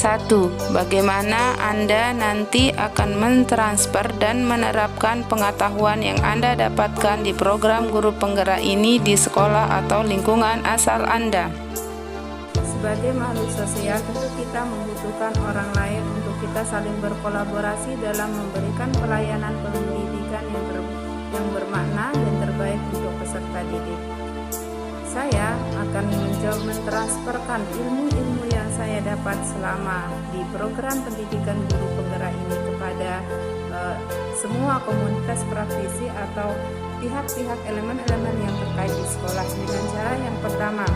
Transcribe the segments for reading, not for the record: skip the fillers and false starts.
1. Bagaimana Anda nanti akan mentransfer dan menerapkan pengetahuan yang Anda dapatkan di program guru penggerak ini di sekolah atau lingkungan asal Anda? Sebagai makhluk sosial, tentu kita membutuhkan orang lain untuk kita saling berkolaborasi dalam memberikan pelayanan pendidikan yang bermakna dan terbaik untuk peserta didik. Saya akan mencoba mentransferkan ilmu-ilmu yang saya dapat selama di program pendidikan guru penggerak ini kepada semua komunitas praktisi atau pihak-pihak elemen-elemen yang terkait di sekolah dengan cara yang pertama,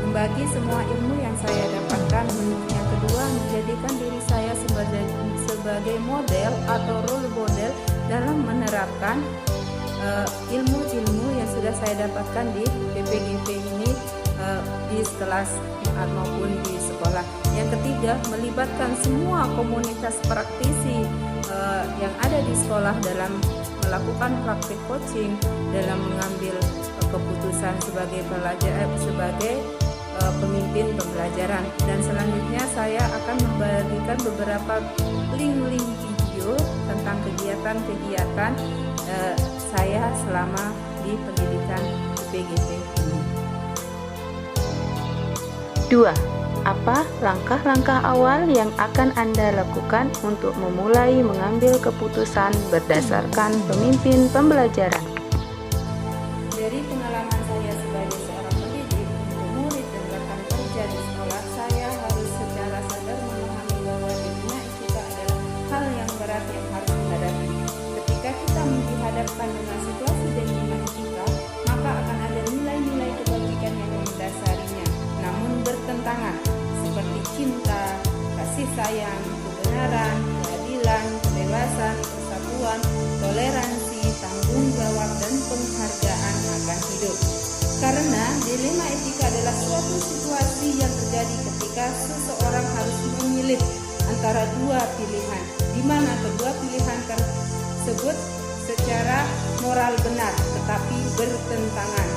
membagi semua ilmu yang saya dapatkan. Yang kedua, menjadikan diri saya sebagai model atau role model dalam menerapkan ilmu-ilmu yang sudah saya dapatkan di PPGP ini di kelas maupun di sekolah. Yang ketiga, melibatkan semua komunitas praktisi yang ada di sekolah dalam melakukan praktik coaching, dalam mengambil keputusan sebagai pemimpin pembelajaran. Dan selanjutnya saya akan membagikan beberapa link-link video tentang kegiatan-kegiatan saya selama di pendidikan PGP ini. 2. Apa langkah-langkah awal yang akan Anda lakukan untuk memulai mengambil keputusan berdasarkan pemimpin pembelajaran? Dari pengalaman saya sebagai seorang pendidik untuk murid dan rekan kerja di sekolah, saya harus secara sadar memahami bahwa dunia etika adalah hal yang berat yang harus dihadapi. Ketika kita dihadapkan dengan situasi dilema etika, maka akan ada nilai-nilai kebajikan yang mendasarinya, namun bertentangan, seperti cinta, kasih sayang, kebenaran, keadilan, kebebasan, persatuan, toleransi, tanggung jawab, dan penghargaan akan hidup. Karena dilema etika adalah suatu situasi yang terjadi ketika seseorang harus memilih antara dua pilihan, di mana kedua pilihan tersebut secara moral benar tetapi bertentangan.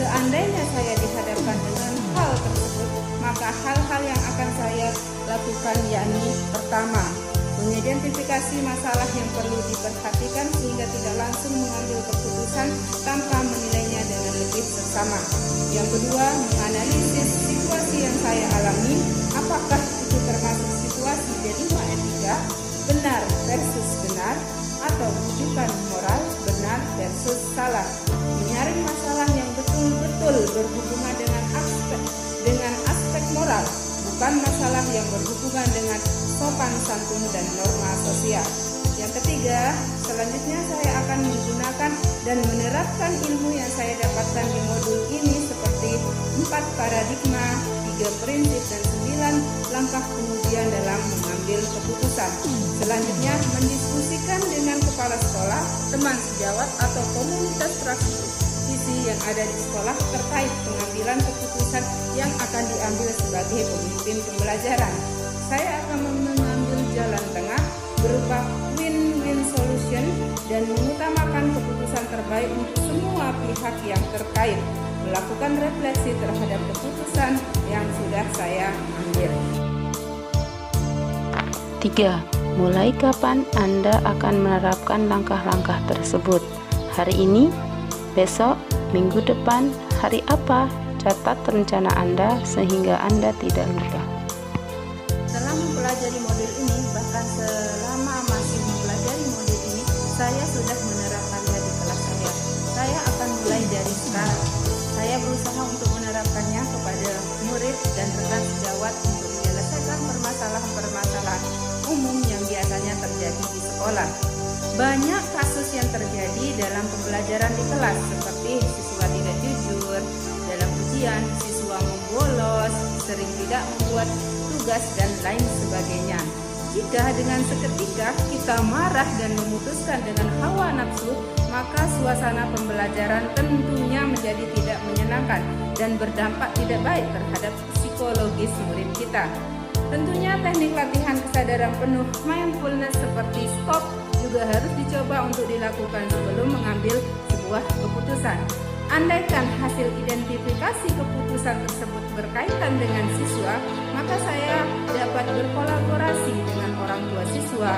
Seandainya saya dihadapkan dengan hal tersebut, maka hal-hal yang akan saya lakukan yakni pertama, mengidentifikasi masalah yang perlu diperhatikan sehingga tidak langsung mengambil keputusan tanpa menilainya dengan lebih seksama. Yang kedua, menganalisis situasi yang saya alami, apakah itu termasuk situasi dilema etika, benar versus benar, atau rujukan moral, benar versus salah. Menyaring masalah yang betul-betul berhubungan dengan aspek moral, bukan masalah yang berhubungan dengan sopan santun dan norma sosial. Yang ketiga, selanjutnya saya akan menggunakan dan menerapkan ilmu yang saya dapatkan di modul ini seperti 4 paradigma, 3 prinsip, dan 9 langkah kemudian dalam mengambil keputusan. Selanjutnya, mendiskusikan dengan kepala sekolah, teman sejawat, atau komunitas praktisi yang ada di sekolah terkait pengambilan keputusan yang akan diambil sebagai pemimpin pembelajaran. Saya akan mengambil jalan tengah berupa win-win solution dan mengutamakan keputusan terbaik untuk semua pihak yang terkait, melakukan refleksi terhadap keputusan yang sudah saya ambil. 3. Mulai kapan Anda akan menerapkan langkah-langkah tersebut? Hari ini? Besok? Minggu depan? Hari apa? Catat rencana Anda sehingga Anda tidak lupa. Setelah mempelajari modul ini, bahkan selama masih mempelajari modul ini, saya sudah menerapkannya di kelas saya. Saya akan mulai dari sekarang. Saya berusaha untuk menerapkannya kepada murid dan rekan sejawat untuk menyelesaikan permasalahan-permasalahan umum yang biasanya terjadi di sekolah. Banyak kasus yang terjadi dalam pembelajaran di kelas, seperti siswa tidak jujur dalam ujian, siswa membolos, sering tidak membuat tugas, dan lain sebagainya. Jika dengan seketika kita marah dan memutuskan dengan hawa nafsu, maka suasana pembelajaran tentunya menjadi tidak menyenangkan dan berdampak tidak baik terhadap psikologis murid kita. Tentunya teknik latihan kesadaran penuh mindfulness seperti stop juga harus dicoba untuk dilakukan sebelum mengambil sebuah keputusan. Andaikan hasil identifikasi keputusan tersebut berkaitan dengan siswa, maka saya dapat berkolaborasi dengan orang tua siswa,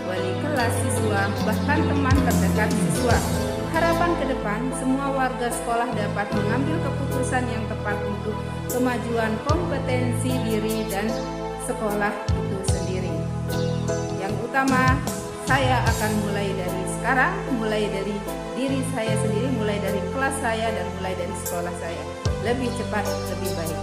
wali kelas siswa, bahkan teman terdekat siswa. Harapan ke depan, semua warga sekolah dapat mengambil keputusan yang tepat untuk kemajuan kompetensi diri dan sekolah itu sendiri. Yang utama, saya akan mulai dari sekarang, mulai dari diri saya sendiri, mulai dari kelas saya, dan mulai dari sekolah saya. Lebih cepat, lebih baik.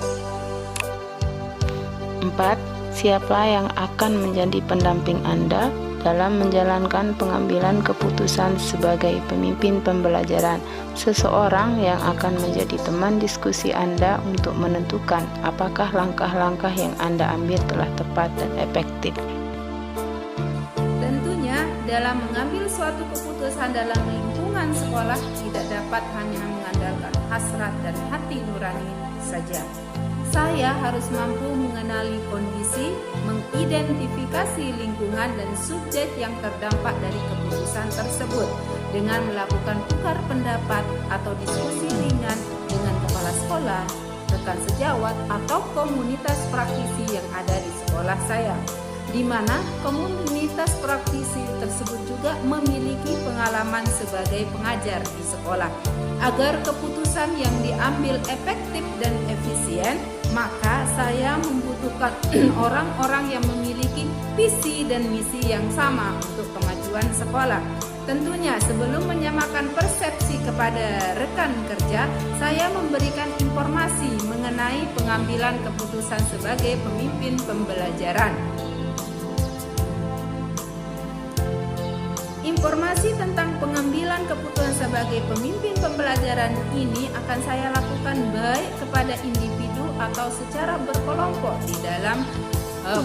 4. Siapa yang akan menjadi pendamping Anda dalam menjalankan pengambilan keputusan sebagai pemimpin pembelajaran? Seseorang yang akan menjadi teman diskusi Anda untuk menentukan apakah langkah-langkah yang Anda ambil telah tepat dan efektif. Tentunya, dalam mengambil suatu keputusan dalam lingkungan sekolah tidak dapat hanya mengandalkan hasrat dan hati nurani saja. Saya harus mampu mengenali kondisi, mengidentifikasi lingkungan dan subjek yang terdampak dari keputusan tersebut dengan melakukan tukar pendapat atau diskusi ringan dengan kepala sekolah, rekan sejawat, atau komunitas praktisi yang ada di sekolah saya, di mana komunitas praktisi tersebut juga memiliki pengalaman sebagai pengajar di sekolah. Agar keputusan yang diambil efektif dan efisien, maka saya membutuhkan orang-orang yang memiliki visi dan misi yang sama untuk kemajuan sekolah. Tentunya sebelum menyamakan persepsi kepada rekan kerja, saya memberikan informasi mengenai pengambilan keputusan sebagai pemimpin pembelajaran. Informasi tentang pengambilan keputusan sebagai pemimpin pembelajaran ini akan saya lakukan baik kepada individu atau secara berkelompok di dalam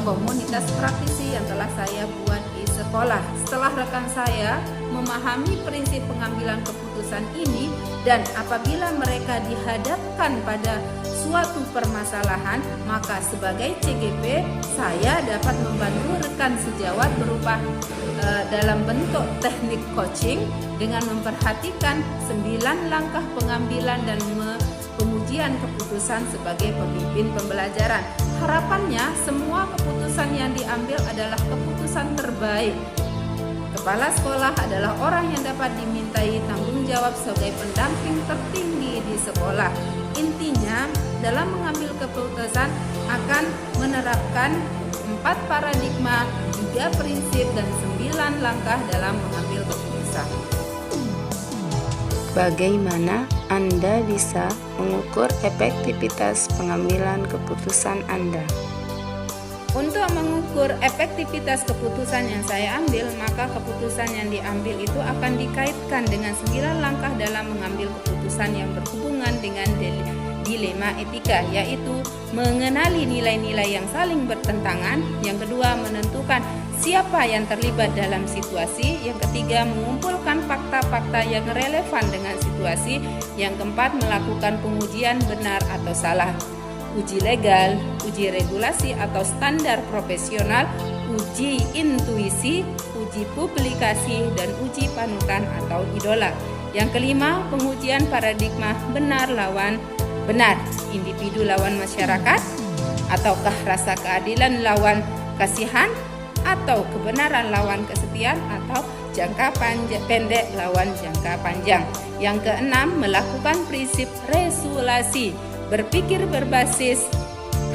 komunitas praktisi yang telah saya buat di sekolah. Setelah rekan saya memahami prinsip pengambilan keputusan ini, dan apabila mereka dihadapkan pada suatu permasalahan, maka sebagai CGP saya dapat membantu rekan sejawat berupa dalam bentuk teknik coaching dengan memperhatikan 9 langkah pengambilan dan pengujian keputusan sebagai pemimpin pembelajaran. Harapannya semua keputusan yang diambil adalah keputusan terbaik. Kepala sekolah adalah orang yang dapat dimintai tanggung jawab sebagai pendamping tertinggi di sekolah. Intinya, dalam mengambil keputusan akan menerapkan 4 paradigma, 3 prinsip, dan 9 langkah dalam mengambil keputusan. Bagaimana Anda bisa mengukur efektivitas pengambilan keputusan Anda? Untuk mengukur efektivitas keputusan yang saya ambil, maka keputusan yang diambil itu akan dikaitkan dengan 9 langkah dalam mengambil keputusan yang berhubungan dengan dilema etika, yaitu mengenali nilai-nilai yang saling bertentangan. Yang kedua, menentukan siapa yang terlibat dalam situasi. Yang ketiga, mengumpulkan fakta-fakta yang relevan dengan situasi. Yang keempat, melakukan pengujian benar atau salah, uji legal, uji regulasi atau standar profesional, uji intuisi, uji publikasi, dan uji panutan atau idola. Yang kelima, pengujian paradigma benar lawan benar, individu lawan masyarakat, ataukah rasa keadilan lawan kasihan, atau kebenaran lawan kesetiaan, atau jangka pendek lawan jangka panjang. Yang keenam, melakukan prinsip resulasi, berpikir berbasis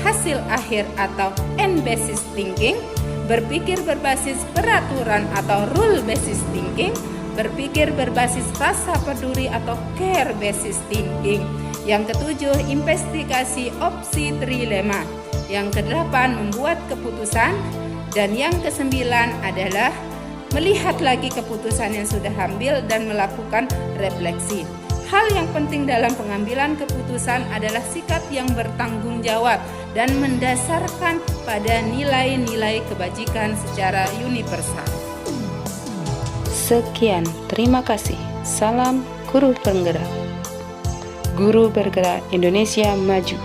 hasil akhir atau end basis thinking, berpikir berbasis peraturan atau rule basis thinking, berpikir berbasis rasa peduli atau care basis thinking. Yang ketujuh, investigasi opsi trilema. Yang kedelapan, membuat keputusan. Dan yang kesembilan adalah melihat lagi keputusan yang sudah ambil dan melakukan refleksi. Hal yang penting dalam pengambilan keputusan adalah sikap yang bertanggung jawab dan mendasarkan pada nilai-nilai kebajikan secara universal. Sekian, terima kasih. Salam Guru Bergerak. Guru Bergerak Indonesia Maju.